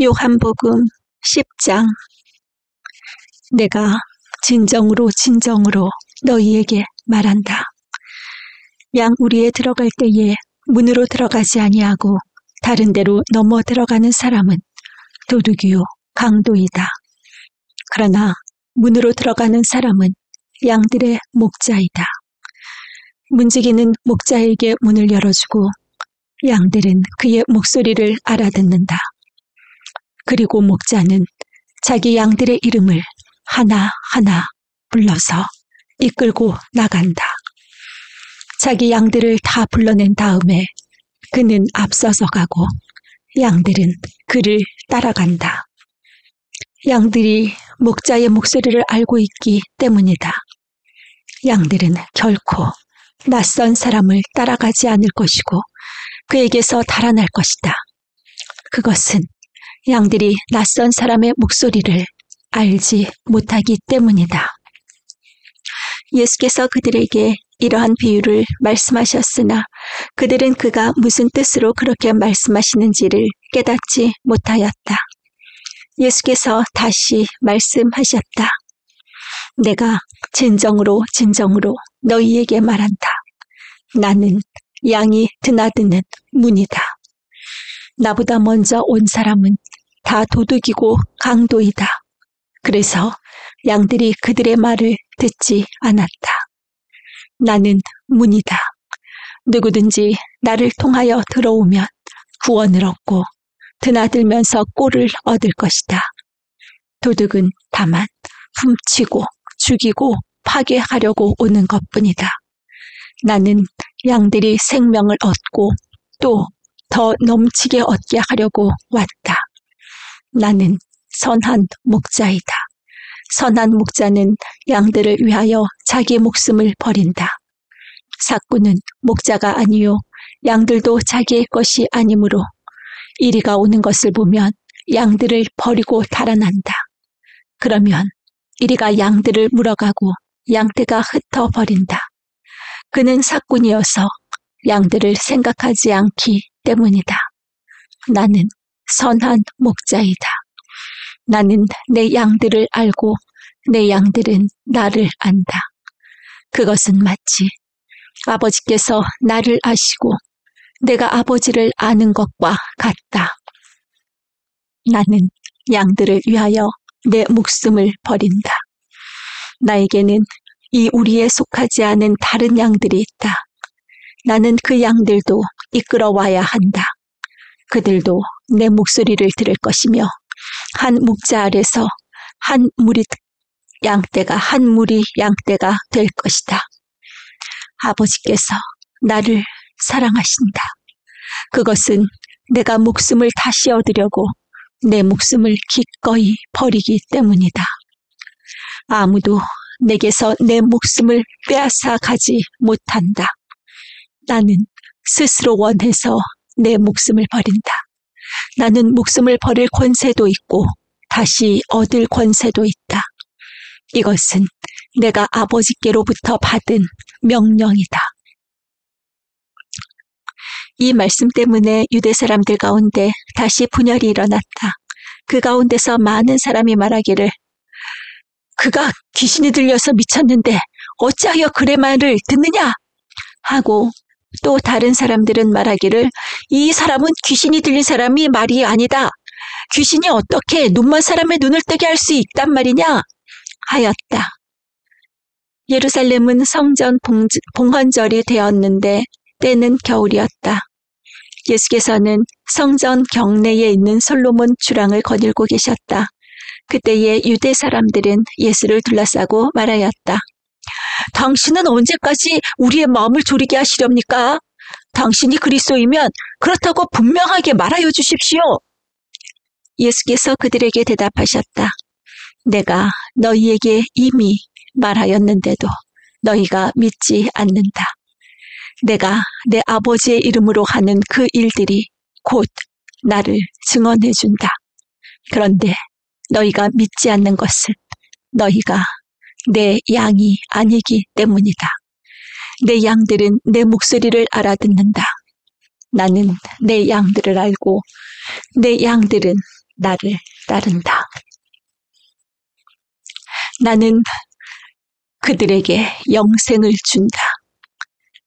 요한복음 10장. 내가 진정으로 너희에게 말한다. 양우리에 들어갈 때에 문으로 들어가지 아니하고 다른 데로 넘어 들어가는 사람은 도둑이요 강도이다. 그러나 문으로 들어가는 사람은 양들의 목자이다. 문지기는 목자에게 문을 열어주고 양들은 그의 목소리를 알아듣는다. 그리고 목자는 자기 양들의 이름을 하나하나 불러서 이끌고 나간다. 자기 양들을 다 불러낸 다음에 그는 앞서서 가고 양들은 그를 따라간다. 양들이 목자의 목소리를 알고 있기 때문이다. 양들은 결코 낯선 사람을 따라가지 않을 것이고 그에게서 달아날 것이다. 그것은 양들이 낯선 사람의 목소리를 알지 못하기 때문이다. 예수께서 그들에게 이러한 비유를 말씀하셨으나 그들은 그가 무슨 뜻으로 그렇게 말씀하시는지를 깨닫지 못하였다. 예수께서 다시 말씀하셨다. 내가 진정으로 너희에게 말한다. 나는 양이 드나드는 문이다. 나보다 먼저 온 사람은 다 도둑이고 강도이다. 그래서 양들이 그들의 말을 듣지 않았다. 나는 문이다. 누구든지 나를 통하여 들어오면 구원을 얻고 드나들면서 꼴을 얻을 것이다. 도둑은 다만 훔치고 죽이고 파괴하려고 오는 것뿐이다. 나는 양들이 생명을 얻고 또 더 넘치게 얻게 하려고 왔다. 나는 선한 목자이다. 선한 목자는 양들을 위하여 자기 목숨을 버린다. 삭구는 목자가 아니요 양들도 자기의 것이 아니므로 이리가 오는 것을 보면 양들을 버리고 달아난다. 그러면 이리가 양들을 물어가고 양떼가 흩어버린다. 그는 삭군이어서 양들을 생각하지 않기 때문이다. 나는 선한 목자이다. 나는 내 양들을 알고 내 양들은 나를 안다. 그것은 마치 아버지께서 나를 아시고 내가 아버지를 아는 것과 같다. 나는 양들을 위하여 내 목숨을 버린다. 나에게는 이 우리에 속하지 않은 다른 양들이 있다. 나는 그 양들도 이끌어와야 한다. 그들도 내 목소리를 들을 것이며 한 목자 아래서 한 무리 양떼가 될 것이다. 아버지께서 나를 사랑하신다. 그것은 내가 목숨을 다시 얻으려고 내 목숨을 기꺼이 버리기 때문이다. 아무도 내게서 내 목숨을 빼앗아 가지 못한다. 나는 스스로 원해서 내 목숨을 버린다. 나는 목숨을 버릴 권세도 있고 다시 얻을 권세도 있다. 이것은 내가 아버지께로부터 받은 명령이다. 이 말씀 때문에 유대 사람들 가운데 다시 분열이 일어났다. 그 가운데서 많은 사람이 말하기를 그가 귀신이 들려서 미쳤는데 어찌하여 그의 말을 듣느냐 하고 또 다른 사람들은 말하기를 이 사람은 귀신이 들린 사람이 말이 아니다. 귀신이 어떻게 눈먼 사람의 눈을 뜨게 할 수 있단 말이냐 하였다. 예루살렘은 성전 봉헌절이 되었는데 때는 겨울이었다. 예수께서는 성전 경내에 있는 솔로몬 주랑을 거닐고 계셨다. 그때에 유대 사람들은 예수를 둘러싸고 말하였다. 당신은 언제까지 우리의 마음을 졸이게 하시렵니까? 당신이 그리스도이면 그렇다고 분명하게 말하여 주십시오. 예수께서 그들에게 대답하셨다. 내가 너희에게 이미 말하였는데도 너희가 믿지 않는다. 내가 내 아버지의 이름으로 하는 그 일들이 곧 나를 증언해 준다. 그런데 너희가 믿지 않는 것은 너희가 내 양이 아니기 때문이다. 내 양들은 내 목소리를 알아듣는다. 나는 내 양들을 알고 내 양들은 나를 따른다. 나는 그들에게 영생을 준다.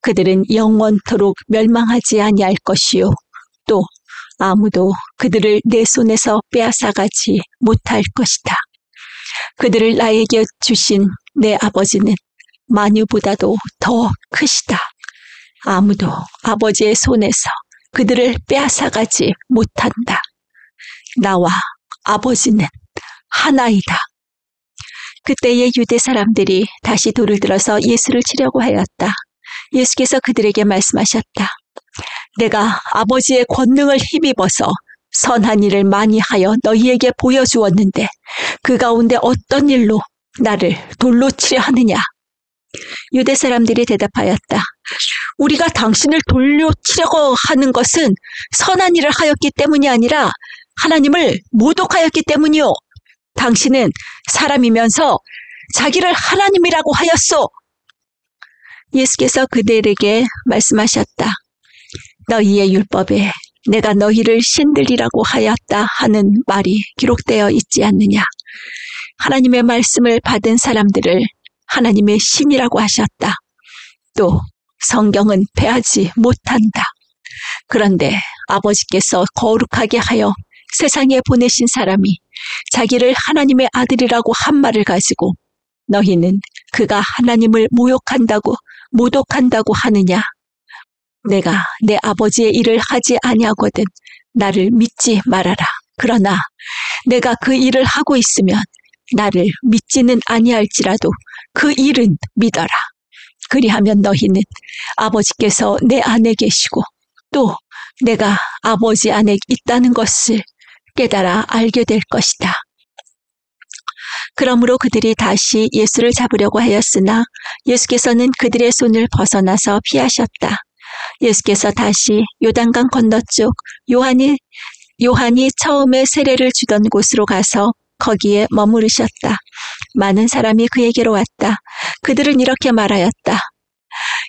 그들은 영원토록 멸망하지 아니할 것이요. 또 아무도 그들을 내 손에서 빼앗아가지 못할 것이다. 그들을 나에게 주신 내 아버지는 만유보다도 더 크시다. 아무도 아버지의 손에서 그들을 빼앗아가지 못한다. 나와 아버지는 하나이다. 그때의 유대 사람들이 다시 돌을 들어서 예수를 치려고 하였다. 예수께서 그들에게 말씀하셨다. 내가 아버지의 권능을 힘입어서 선한 일을 많이 하여 너희에게 보여주었는데 그 가운데 어떤 일로 나를 돌로 치려 하느냐? 유대 사람들이 대답하였다. 우리가 당신을 돌로 치려고 하는 것은 선한 일을 하였기 때문이 아니라 하나님을 모독하였기 때문이요. 당신은 사람이면서 자기를 하나님이라고 하였소. 예수께서 그들에게 말씀하셨다. 너희의 율법에 내가 너희를 신들이라고 하였다 하는 말이 기록되어 있지 않느냐. 하나님의 말씀을 받은 사람들을 하나님의 신이라고 하셨다. 또 성경은 패하지 못한다. 그런데 아버지께서 거룩하게 하여 세상에 보내신 사람이 자기를 하나님의 아들이라고 한 말을 가지고 너희는 그가 하나님을 모독한다고 하느냐. 내가 내 아버지의 일을 하지 아니하거든 나를 믿지 말아라. 그러나 내가 그 일을 하고 있으면 나를 믿지는 아니할지라도 그 일은 믿어라. 그리하면 너희는 아버지께서 내 안에 계시고 또 내가 아버지 안에 있다는 것을 깨달아 알게 될 것이다. 그러므로 그들이 다시 예수를 잡으려고 하였으나 예수께서는 그들의 손을 벗어나서 피하셨다. 예수께서 다시 요단강 건너쪽 요한이 처음에 세례를 주던 곳으로 가서 거기에 머무르셨다. 많은 사람이 그에게로 왔다. 그들은 이렇게 말하였다.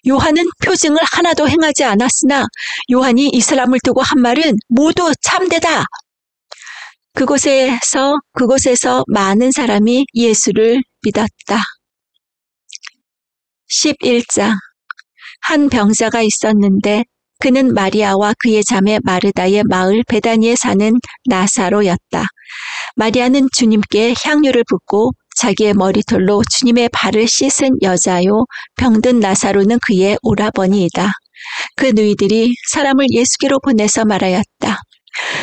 요한은 표징을 하나도 행하지 않았으나 요한이 이 사람을 두고 한 말은 모두 참되다. 그곳에서 많은 사람이 예수를 믿었다. 11장. 한 병자가 있었는데 그는 마리아와 그의 자매 마르다의 마을 베다니에 사는 나사로였다. 마리아는 주님께 향유를 붓고 자기의 머리털로 주님의 발을 씻은 여자요. 병든 나사로는 그의 오라버니이다. 그 누이들이 사람을 예수께로 보내서 말하였다.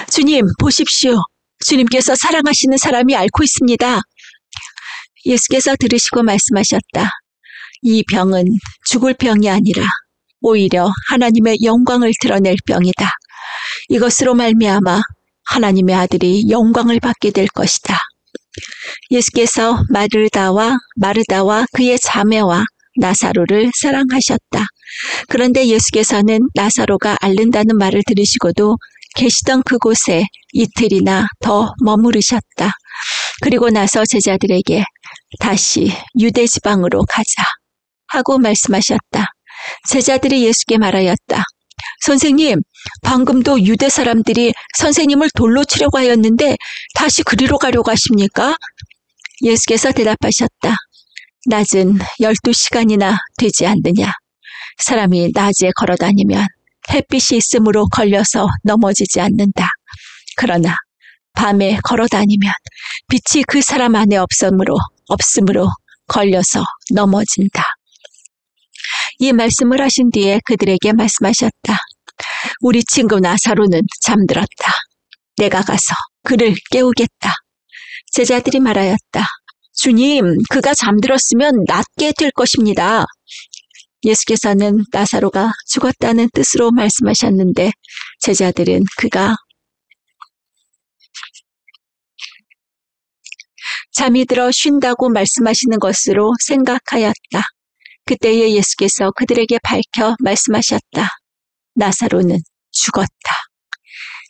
주님, 보십시오. 주님께서 사랑하시는 사람이 앓고 있습니다. 예수께서 들으시고 말씀하셨다. 이 병은 죽을 병이 아니라 오히려 하나님의 영광을 드러낼 병이다. 이것으로 말미암아 하나님의 아들이 영광을 받게 될 것이다. 예수께서 마르다와 그의 자매와 나사로를 사랑하셨다. 그런데 예수께서는 나사로가 앓는다는 말을 들으시고도 계시던 그곳에 이틀이나 더 머무르셨다. 그리고 나서 제자들에게 다시 유대 지방으로 가자 하고 말씀하셨다. 제자들이 예수께 말하였다. 선생님, 방금도 유대 사람들이 선생님을 돌로 치려고 하였는데 다시 그리로 가려고 하십니까? 예수께서 대답하셨다. 낮은 12시간이나 되지 않느냐. 사람이 낮에 걸어다니면 햇빛이 있으므로 걸려서 넘어지지 않는다. 그러나 밤에 걸어다니면 빛이 그 사람 안에 없으므로 걸려서 넘어진다. 이 말씀을 하신 뒤에 그들에게 말씀하셨다. 우리 친구 나사로는 잠들었다. 내가 가서 그를 깨우겠다. 제자들이 말하였다. 주님, 그가 잠들었으면 낫게 될 것입니다. 예수께서는 나사로가 죽었다는 뜻으로 말씀하셨는데 제자들은 그가 잠이 들어 쉰다고 말씀하시는 것으로 생각하였다. 그때에 예수께서 그들에게 밝혀 말씀하셨다. 나사로는 죽었다.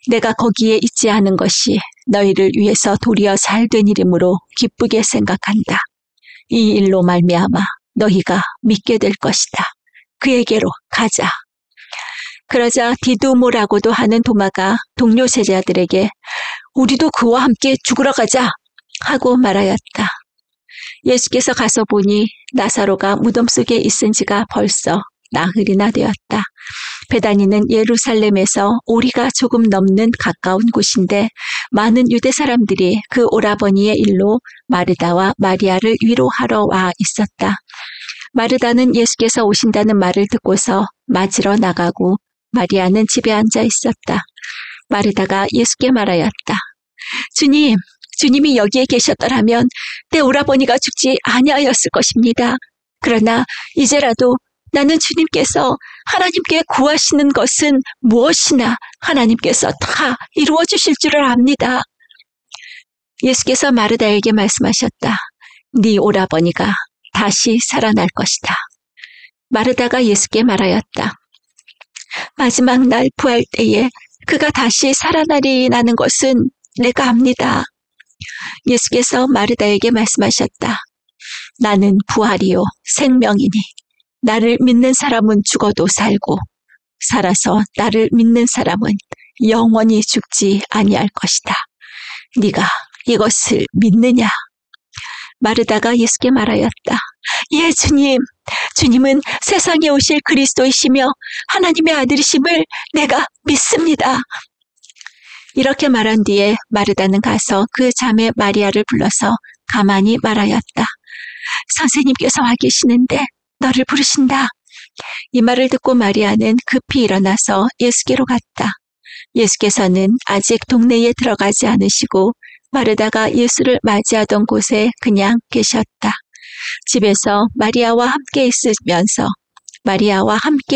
내가 거기에 있지 않은 것이 너희를 위해서 도리어 잘된 일이므로 기쁘게 생각한다. 이 일로 말미암아 너희가 믿게 될 것이다. 그에게로 가자. 그러자 디두모라고도 하는 도마가 동료 제자들에게 우리도 그와 함께 죽으러 가자 하고 말하였다. 예수께서 가서 보니 나사로가 무덤 속에 있은 지가 벌써 나흘이나 되었다. 베다니는 예루살렘에서 오리가 조금 넘는 가까운 곳인데 많은 유대 사람들이 그 오라버니의 일로 마르다와 마리아를 위로하러 와 있었다. 마르다는 예수께서 오신다는 말을 듣고서 맞으러 나가고 마리아는 집에 앉아 있었다. 마르다가 예수께 말하였다. 주님, 주님이 여기에 계셨더라면 내 오라버니가 죽지 아니하였을 것입니다. 그러나 이제라도 나는 주님께서 하나님께 구하시는 것은 무엇이나 하나님께서 다 이루어 주실 줄을 압니다. 예수께서 마르다에게 말씀하셨다. 네 오라버니가 다시 살아날 것이다. 마르다가 예수께 말하였다. 마지막 날 부활 때에 그가 다시 살아나리라는 것은 내가 압니다. 예수께서 마르다에게 말씀하셨다. 나는 부활이요 생명이니 나를 믿는 사람은 죽어도 살고 살아서 나를 믿는 사람은 영원히 죽지 아니할 것이다. 네가 이것을 믿느냐? 마르다가 예수께 말하였다. 예, 주님. 주님은 세상에 오실 그리스도이시며 하나님의 아들이심을 내가 믿습니다. 이렇게 말한 뒤에 마르다는 가서 그 자매 마리아를 불러서 가만히 말하였다. 선생님께서 와 계시는데 너를 부르신다. 이 말을 듣고 마리아는 급히 일어나서 예수께로 갔다. 예수께서는 아직 동네에 들어가지 않으시고 마르다가 예수를 맞이하던 곳에 그냥 계셨다. 집에서 마리아와 함께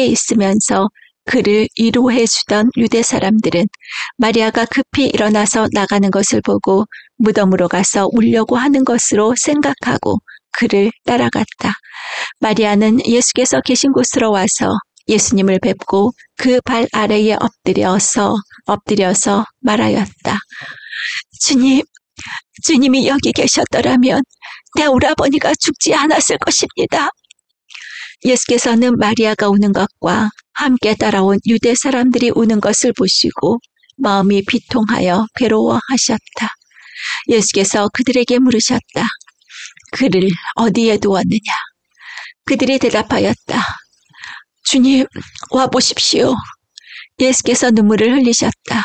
있으면서 그를 위로해 주던 유대 사람들은 마리아가 급히 일어나서 나가는 것을 보고 무덤으로 가서 울려고 하는 것으로 생각하고 그를 따라갔다. 마리아는 예수께서 계신 곳으로 와서 예수님을 뵙고 그 발 아래에 엎드려서 말하였다. 주님, 주님이 여기 계셨더라면 내 오라버니가 죽지 않았을 것입니다. 예수께서는 마리아가 우는 것과 함께 따라온 유대 사람들이 우는 것을 보시고 마음이 비통하여 괴로워하셨다. 예수께서 그들에게 물으셨다. 그를 어디에 두었느냐? 그들이 대답하였다. 주님, 와보십시오. 예수께서 눈물을 흘리셨다.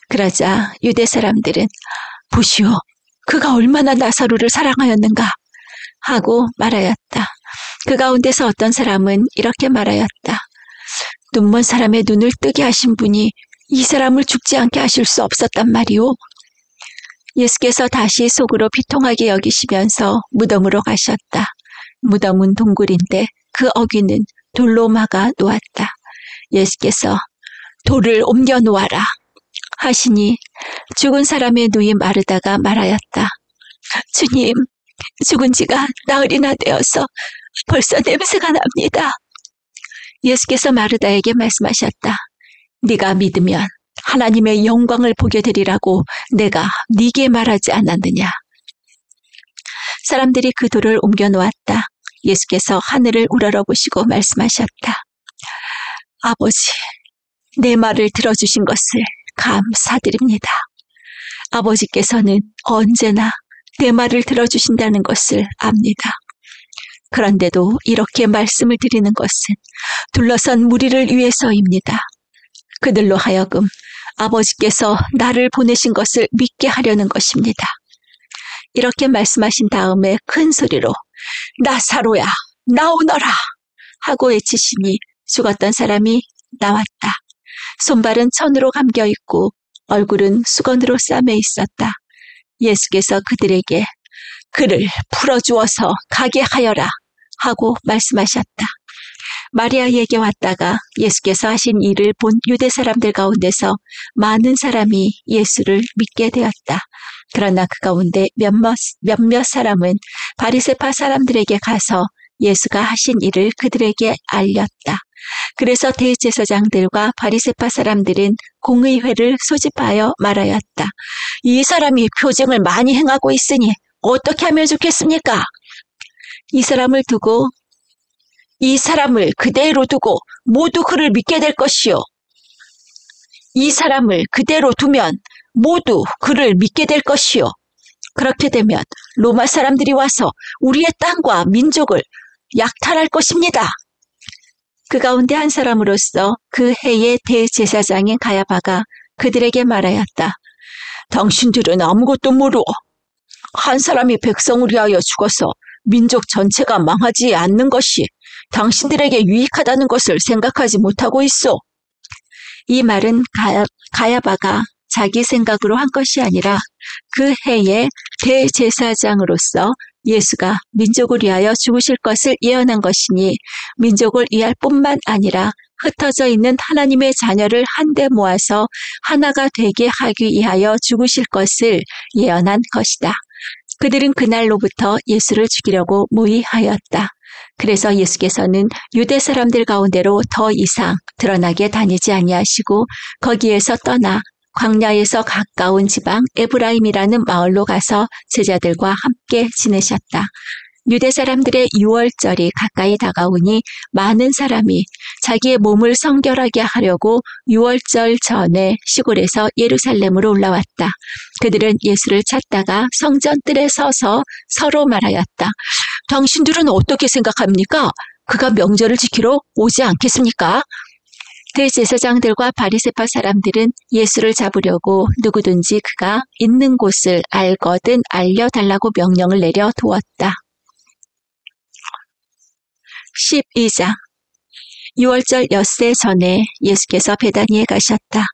그러자 유대 사람들은 보시오, 그가 얼마나 나사로를 사랑하였는가 하고 말하였다. 그 가운데서 어떤 사람은 이렇게 말하였다. 눈먼 사람의 눈을 뜨게 하신 분이 이 사람을 죽지 않게 하실 수 없었단 말이오. 예수께서 다시 속으로 비통하게 여기시면서 무덤으로 가셨다. 무덤은 동굴인데 그 어귀는 돌로 막아 놓았다. 예수께서 돌을 옮겨 놓아라 하시니 죽은 사람의 누이 마르다가 말하였다. 주님, 죽은 지가 나흘이나 되어서 벌써 냄새가 납니다. 예수께서 마르다에게 말씀하셨다. 네가 믿으면 하나님의 영광을 보게 되리라고 내가 네게 말하지 않았느냐. 사람들이 그 돌을 옮겨 놓았다. 예수께서 하늘을 우러러보시고 말씀하셨다. 아버지, 내 말을 들어주신 것을 감사드립니다. 아버지께서는 언제나 내 말을 들어주신다는 것을 압니다. 그런데도 이렇게 말씀을 드리는 것은 둘러선 무리를 위해서입니다. 그들로 하여금 아버지께서 나를 보내신 것을 믿게 하려는 것입니다. 이렇게 말씀하신 다음에 큰 소리로 나사로야, 나오너라 하고 외치시니 죽었던 사람이 나왔다. 손발은 천으로 감겨 있고 얼굴은 수건으로 싸매 있었다. 예수께서 그들에게 그를 풀어주어서 가게 하여라 하고 말씀하셨다. 마리아에게 왔다가 예수께서 하신 일을 본 유대 사람들 가운데서 많은 사람이 예수를 믿게 되었다. 그러나 그 가운데 몇몇 사람은 바리새파 사람들에게 가서 예수가 하신 일을 그들에게 알렸다. 그래서 대제사장들과 바리새파 사람들은 공의회를 소집하여 말하였다. 이 사람이 표징을 많이 행하고 있으니 어떻게 하면 좋겠습니까? 이 사람을 그대로 두고 모두 그를 믿게 될 것이요. 이 사람을 그대로 두면 모두 그를 믿게 될 것이요. 그렇게 되면 로마 사람들이 와서 우리의 땅과 민족을 약탈할 것입니다. 그 가운데 한 사람으로서 그 해의 대제사장인 가야바가 그들에게 말하였다. 당신들은 아무것도 모르오. 한 사람이 백성을 위하여 죽어서 민족 전체가 망하지 않는 것이 당신들에게 유익하다는 것을 생각하지 못하고 있어. 이 말은 가야바가 자기 생각으로 한 것이 아니라 그 해의 대제사장으로서 예수가 민족을 위하여 죽으실 것을 예언한 것이니 민족을 위할 뿐만 아니라 흩어져 있는 하나님의 자녀를 한데 모아서 하나가 되게 하기 위하여 죽으실 것을 예언한 것이다. 그들은 그날로부터 예수를 죽이려고 모의하였다. 그래서 예수께서는 유대 사람들 가운데로 더 이상 드러나게 다니지 아니하시고 거기에서 떠나 광야에서 가까운 지방 에브라임이라는 마을로 가서 제자들과 함께 지내셨다. 유대 사람들의 유월절이 가까이 다가오니 많은 사람이 자기의 몸을 성결하게 하려고 유월절 전에 시골에서 예루살렘으로 올라왔다. 그들은 예수를 찾다가 성전 뜰에 서서 서로 말하였다. 당신들은 어떻게 생각합니까? 그가 명절을 지키러 오지 않겠습니까? 대제사장들과 바리새파 사람들은 예수를 잡으려고 누구든지 그가 있는 곳을 알거든 알려달라고 명령을 내려 두었다. 12장 유월절 엿새 전에 예수께서 베다니에 가셨다.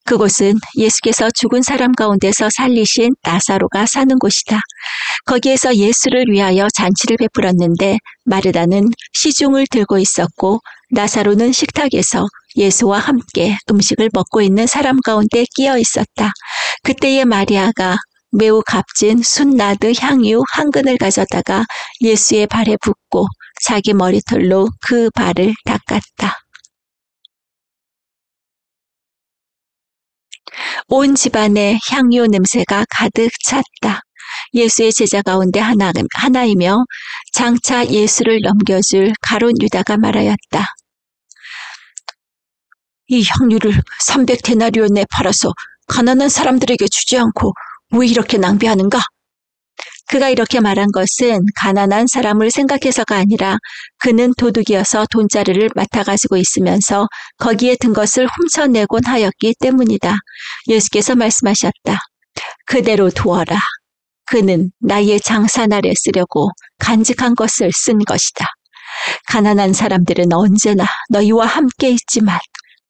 그곳은 예수께서 죽은 사람 가운데서 살리신 나사로가 사는 곳이다. 거기에서 예수를 위하여 잔치를 베풀었는데 마르다는 시중을 들고 있었고 나사로는 식탁에서 예수와 함께 음식을 먹고 있는 사람 가운데 끼어 있었다. 그때에 마리아가 매우 값진 순나드 향유 한 근을 가져다가 예수의 발에 붓고 자기 머리털로 그 발을 닦았다. 온 집안에 향유 냄새가 가득 찼다. 예수의 제자 가운데 하나이며 장차 예수를 넘겨줄 가룟 유다가 말하였다. 이 향유를 300데나리온에 팔아서 가난한 사람들에게 주지 않고 왜 이렇게 낭비하는가? 그가 이렇게 말한 것은 가난한 사람을 생각해서가 아니라 그는 도둑이어서 돈자루를 맡아가지고 있으면서 거기에 든 것을 훔쳐내곤 하였기 때문이다. 예수께서 말씀하셨다. 그대로 두어라. 그는 나의 장사날에 쓰려고 간직한 것을 쓴 것이다. 가난한 사람들은 언제나 너희와 함께 있지만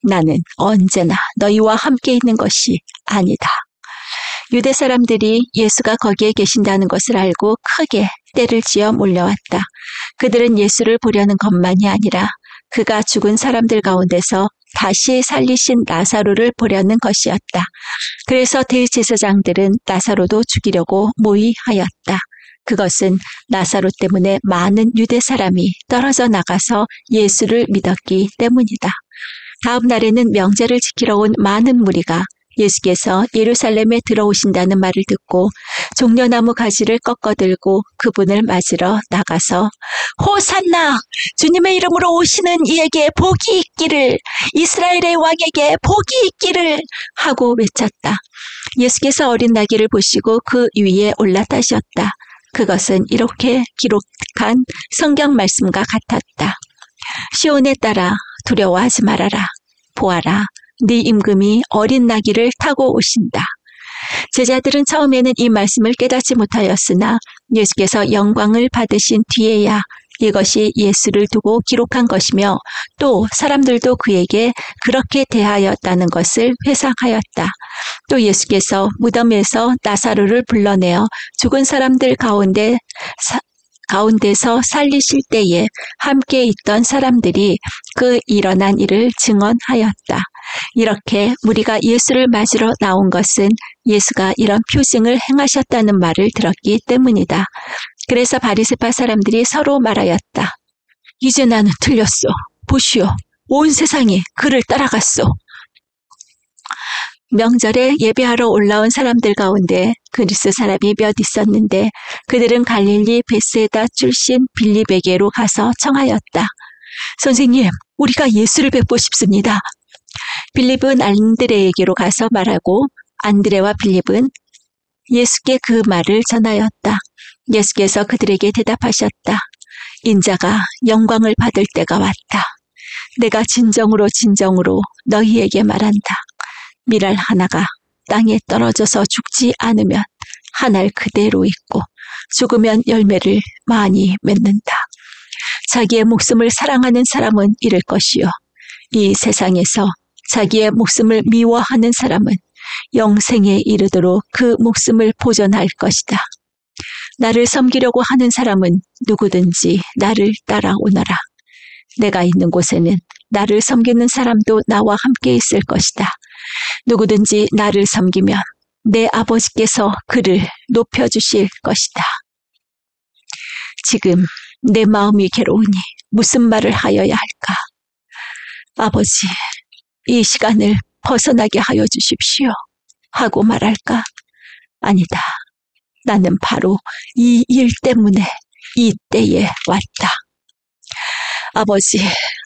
나는 언제나 너희와 함께 있는 것이 아니다. 유대 사람들이 예수가 거기에 계신다는 것을 알고 크게 떼를 지어 몰려왔다. 그들은 예수를 보려는 것만이 아니라 그가 죽은 사람들 가운데서 다시 살리신 나사로를 보려는 것이었다. 그래서 대제사장들은 나사로도 죽이려고 모의하였다. 그것은 나사로 때문에 많은 유대 사람이 떨어져 나가서 예수를 믿었기 때문이다. 다음 날에는 명절을 지키러 온 많은 무리가 예수께서 예루살렘에 들어오신다는 말을 듣고 종려나무 가지를 꺾어들고 그분을 맞으러 나가서 호산나! 주님의 이름으로 오시는 이에게 복이 있기를! 이스라엘의 왕에게 복이 있기를! 하고 외쳤다. 예수께서 어린 나귀를 보시고 그 위에 올라타셨다. 그것은 이렇게 기록한 성경 말씀과 같았다. 시온에 따라 두려워하지 말아라. 보아라. 네 임금이 어린 나귀를 타고 오신다. 제자들은 처음에는 이 말씀을 깨닫지 못하였으나 예수께서 영광을 받으신 뒤에야 이것이 예수를 두고 기록한 것이며 또 사람들도 그에게 그렇게 대하였다는 것을 회상하였다. 또 예수께서 무덤에서 나사로를 불러내어 죽은 사람들 가운데서 살리실 때에 함께 있던 사람들이 그 일어난 일을 증언하였다. 이렇게 무리가 예수를 맞으러 나온 것은 예수가 이런 표징을 행하셨다는 말을 들었기 때문이다. 그래서 바리새파 사람들이 서로 말하였다. 이제 나는 틀렸소. 보시오. 온 세상이 그를 따라갔소. 명절에 예배하러 올라온 사람들 가운데 그리스 사람이 몇 있었는데 그들은 갈릴리 베세다 출신 빌립에게로 가서 청하였다. 선생님, 우리가 예수를 뵙고 싶습니다. 빌립은 안드레에게로 가서 말하고 안드레와 빌립은 예수께 그 말을 전하였다. 예수께서 그들에게 대답하셨다. 인자가 영광을 받을 때가 왔다. 내가 진정으로 너희에게 말한다. 밀알 하나가 땅에 떨어져서 죽지 않으면 한 알 그대로 있고 죽으면 열매를 많이 맺는다. 자기의 목숨을 사랑하는 사람은 잃을 것이요. 이 세상에서 자기의 목숨을 미워하는 사람은 영생에 이르도록 그 목숨을 보존할 것이다. 나를 섬기려고 하는 사람은 누구든지 나를 따라오너라. 내가 있는 곳에는 나를 섬기는 사람도 나와 함께 있을 것이다. 누구든지 나를 섬기면 내 아버지께서 그를 높여주실 것이다. 지금 내 마음이 괴로우니 무슨 말을 하여야 할까? 아버지, 이 시간을 벗어나게 하여 주십시오. 하고 말할까? 아니다. 나는 바로 이 일 때문에 이 때에 왔다.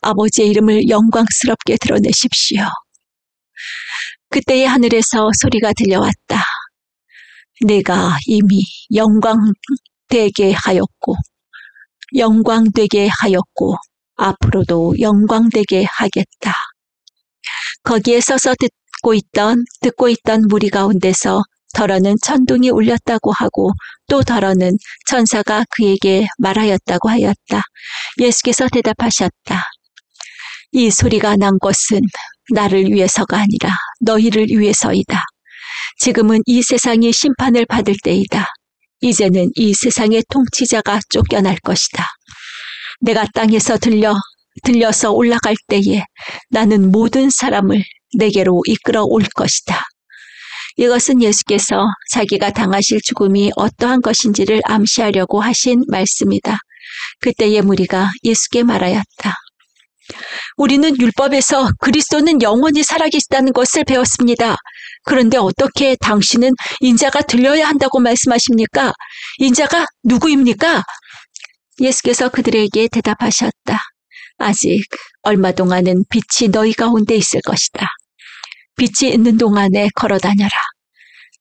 아버지의 이름을 영광스럽게 드러내십시오. 그때의 하늘에서 소리가 들려왔다. 내가 이미 영광되게 하였고 앞으로도 영광되게 하겠다. 거기에 서서 듣고 있던 무리 가운데서 더러는 천둥이 울렸다고 하고 또 더러는 천사가 그에게 말하였다고 하였다. 예수께서 대답하셨다. 이 소리가 난 것은 나를 위해서가 아니라 너희를 위해서이다. 지금은 이 세상이 심판을 받을 때이다. 이제는 이 세상의 통치자가 쫓겨날 것이다. 내가 땅에서 들려서 올라갈 때에 나는 모든 사람을 내게로 이끌어 올 것이다. 이것은 예수께서 자기가 당하실 죽음이 어떠한 것인지를 암시하려고 하신 말씀이다. 그때의 무리가 예수께 말하였다. 우리는 율법에서 그리스도는 영원히 살아계시다는 것을 배웠습니다. 그런데 어떻게 당신은 인자가 들려야 한다고 말씀하십니까? 인자가 누구입니까? 예수께서 그들에게 대답하셨다. 아직 얼마 동안은 빛이 너희 가운데 있을 것이다. 빛이 있는 동안에 걸어다녀라.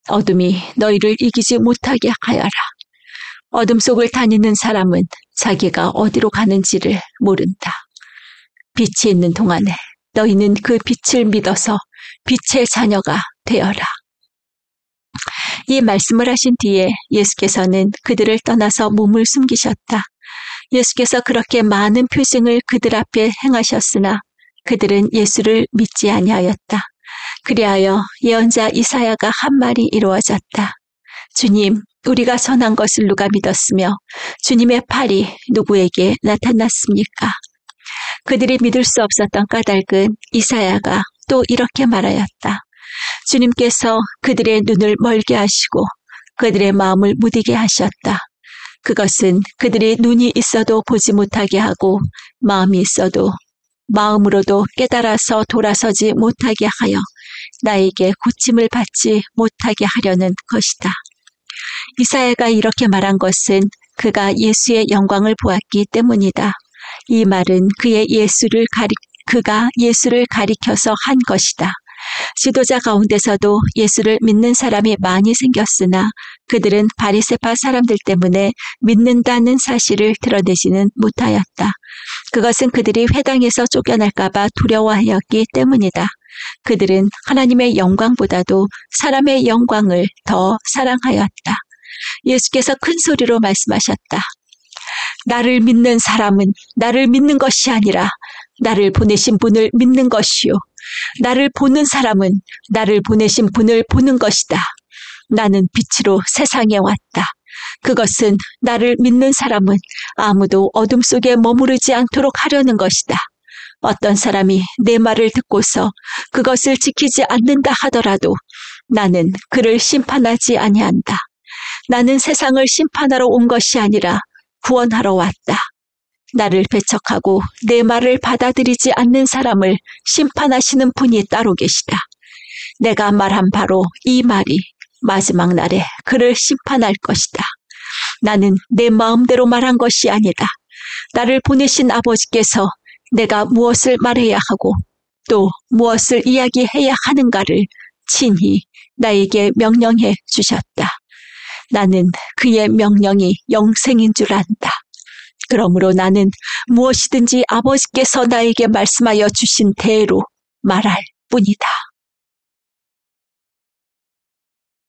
어둠이 너희를 이기지 못하게 하여라. 어둠 속을 다니는 사람은 자기가 어디로 가는지를 모른다. 빛이 있는 동안에 너희는 그 빛을 믿어서 빛의 자녀가 되어라. 이 말씀을 하신 뒤에 예수께서는 그들을 떠나서 몸을 숨기셨다. 예수께서 그렇게 많은 표징을 그들 앞에 행하셨으나 그들은 예수를 믿지 아니하였다. 그리하여 예언자 이사야가 한 말이 이루어졌다. 주님, 우리가 선한 것을 누가 믿었으며 주님의 팔이 누구에게 나타났습니까? 그들이 믿을 수 없었던 까닭은 이사야가 또 이렇게 말하였다. 주님께서 그들의 눈을 멀게 하시고 그들의 마음을 무디게 하셨다. 그것은 그들이 눈이 있어도 보지 못하게 하고 마음이 있어도 마음으로도 깨달아서 돌아서지 못하게 하여 나에게 고침을 받지 못하게 하려는 것이다. 이사야가 이렇게 말한 것은 그가 예수의 영광을 보았기 때문이다. 이 말은 그가 예수를 가리켜서 한 것이다. 지도자 가운데서도 예수를 믿는 사람이 많이 생겼으나 그들은 바리새파 사람들 때문에 믿는다는 사실을 드러내지는 못하였다. 그것은 그들이 회당에서 쫓겨날까 봐 두려워하였기 때문이다. 그들은 하나님의 영광보다도 사람의 영광을 더 사랑하였다. 예수께서 큰 소리로 말씀하셨다. 나를 믿는 사람은 나를 믿는 것이 아니라 나를 보내신 분을 믿는 것이요. 나를 보는 사람은 나를 보내신 분을 보는 것이다. 나는 빛으로 세상에 왔다. 그것은 나를 믿는 사람은 아무도 어둠 속에 머무르지 않도록 하려는 것이다. 어떤 사람이 내 말을 듣고서 그것을 지키지 않는다 하더라도 나는 그를 심판하지 아니한다. 나는 세상을 심판하러 온 것이 아니라 구원하러 왔다. 나를 배척하고 내 말을 받아들이지 않는 사람을 심판하시는 분이 따로 계시다. 내가 말한 바로 이 말이 마지막 날에 그를 심판할 것이다. 나는 내 마음대로 말한 것이 아니다. 나를 보내신 아버지께서 내가 무엇을 말해야 하고 또 무엇을 이야기해야 하는가를 친히 나에게 명령해 주셨다. 나는 그의 명령이 영생인 줄 안다. 그러므로 나는 무엇이든지 아버지께서 나에게 말씀하여 주신 대로 말할 뿐이다.